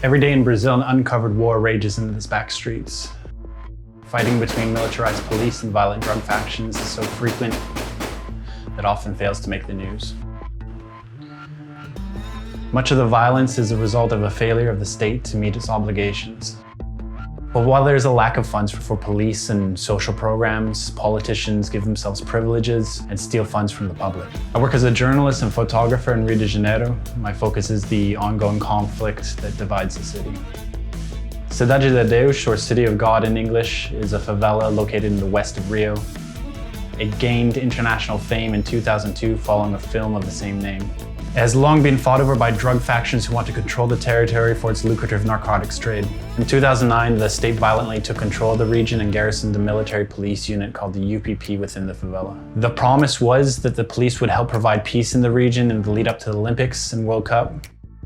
Every day in Brazil, an uncovered war rages into its back streets. Fighting between militarized police and violent drug factions is so frequent that often fails to make the news. Much of the violence is a result of a failure of the state to meet its obligations. But while there's a lack of funds for police and social programs, politicians give themselves privileges and steal funds from the public. I work as a journalist and photographer in Rio de Janeiro. My focus is the ongoing conflict that divides the city. Cidade de Deus, or City of God in English, is a favela located in the west of Rio. It gained international fame in 2002 following a film of the same name. It has long been fought over by drug factions who want to control the territory for its lucrative narcotics trade. In 2009, the state violently took control of the region and garrisoned a military police unit called the UPP within the favela. The promise was that the police would help provide peace in the region in the lead up to the Olympics and World Cup.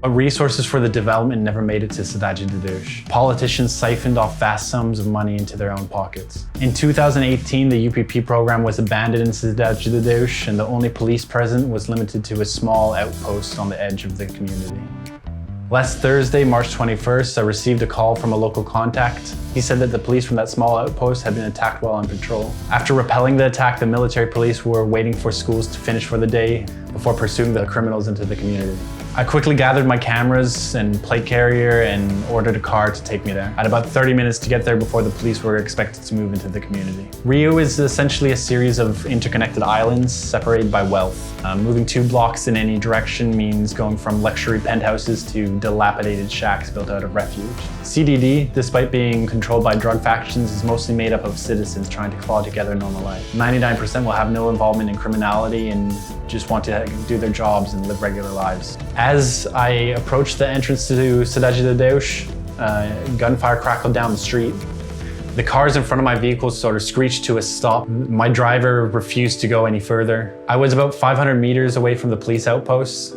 But resources for the development never made it to Cidade de Deus. Politicians siphoned off vast sums of money into their own pockets. In 2018, the UPP program was abandoned in Cidade de Deus, and the only police present was limited to a small outpost on the edge of the community. Last Thursday, March 21st, I received a call from a local contact. He said that the police from that small outpost had been attacked while on patrol. After repelling the attack, the military police were waiting for schools to finish for the day before pursuing the criminals into the community. I quickly gathered my cameras and plate carrier and ordered a car to take me there. I had about 30 minutes to get there before the police were expected to move into the community. Rio is essentially a series of interconnected islands separated by wealth. Moving 2 blocks in any direction means going from luxury penthouses to dilapidated shacks built out of refuge. CDD, despite being controlled by drug factions, is mostly made up of citizens trying to claw together normal life. 99% will have no involvement in criminality and just want to do their jobs and live regular lives. As I approached the entrance to Cidade de Deus, gunfire crackled down the street. The cars in front of my vehicle sort of screeched to a stop. My driver refused to go any further. I was about 500 meters away from the police outposts,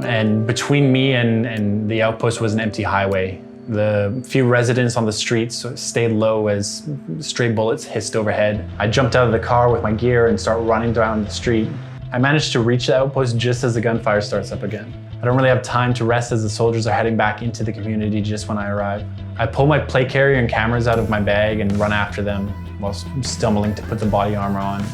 and between me and the outpost was an empty highway. The few residents on the streets stayed low as stray bullets hissed overhead. I jumped out of the car with my gear and started running down the street. I managed to reach the outpost just as the gunfire starts up again. I don't really have time to rest as the soldiers are heading back into the community just when I arrive. I pull my plate carrier and cameras out of my bag and run after them while stumbling to put the body armor on.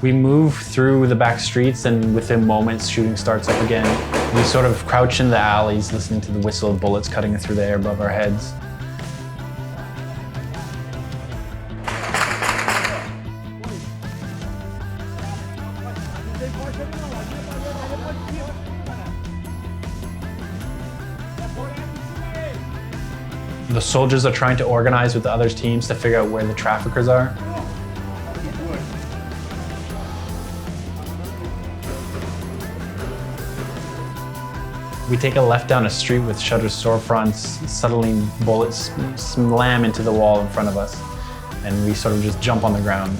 We move through the back streets, and within moments, shooting starts up again. We sort of crouch in the alleys, listening to the whistle of bullets cutting through the air above our heads. The soldiers are trying to organize with the other teams to figure out where the traffickers are. We take a left down a street with shuttered storefronts. Suddenly bullets slam into the wall in front of us, and we sort of just jump on the ground.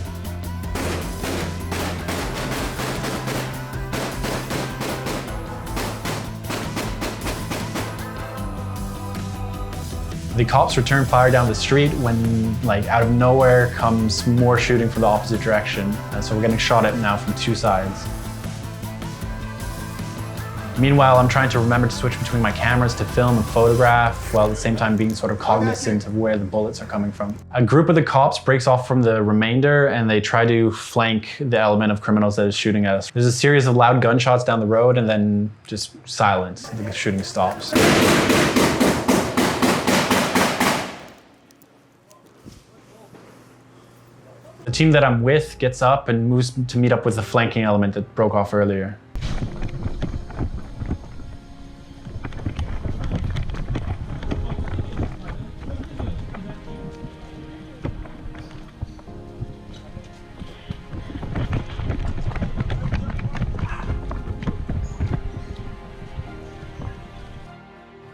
The cops return fire down the street when, out of nowhere comes more shooting from the opposite direction. So we're getting shot at now from 2 sides. Meanwhile, I'm trying to remember to switch between my cameras to film and photograph, while at the same time being sort of cognizant of where the bullets are coming from. A group of the cops breaks off from the remainder, and they try to flank the element of criminals that is shooting at us. There's a series of loud gunshots down the road, and then just silence. The shooting stops. The team that I'm with gets up and moves to meet up with the flanking element that broke off earlier.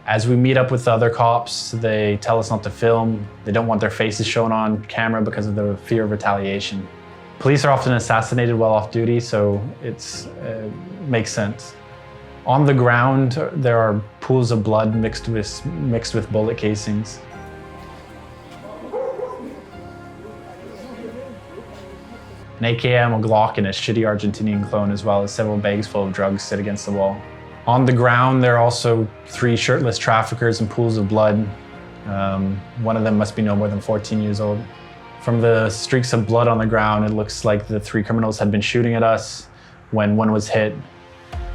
As we meet up with the other cops, they tell us not to film. They don't want their faces shown on camera because of the fear of retaliation. Police are often assassinated while off duty, so it makes sense. On the ground, there are pools of blood mixed with bullet casings. An AKM, a Glock, and a shitty Argentinian clone, as well as several bags full of drugs sit against the wall. On the ground, there are also 3 shirtless traffickers and pools of blood. One of them must be no more than 14 years old. From the streaks of blood on the ground, it looks like the 3 criminals had been shooting at us when one was hit.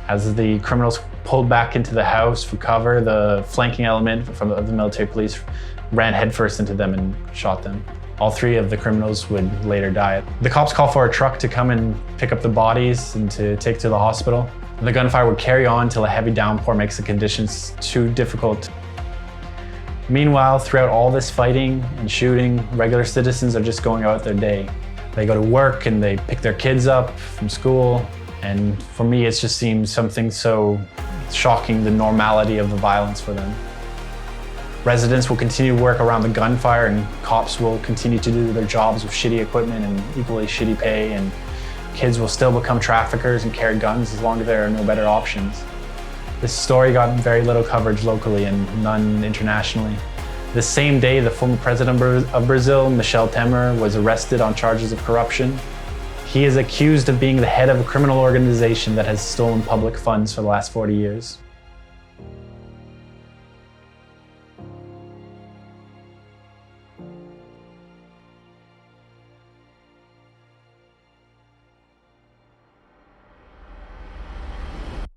As the criminals pulled back into the house for cover, the flanking element of the military police ran headfirst into them and shot them. All 3 of the criminals would later die. The cops call for a truck to come and pick up the bodies and to take to the hospital. The gunfire would carry on until a heavy downpour makes the conditions too difficult. Meanwhile, throughout all this fighting and shooting, regular citizens are just going about their day. They go to work and they pick their kids up from school. And for me, it just seems something so shocking, the normality of the violence for them. Residents will continue to work around the gunfire, and cops will continue to do their jobs with shitty equipment and equally shitty pay, and kids will still become traffickers and carry guns as long as there are no better options. This story got very little coverage locally and none internationally. The same day, the former president of Brazil, Michel Temer, was arrested on charges of corruption. He is accused of being the head of a criminal organization that has stolen public funds for the last 40 years.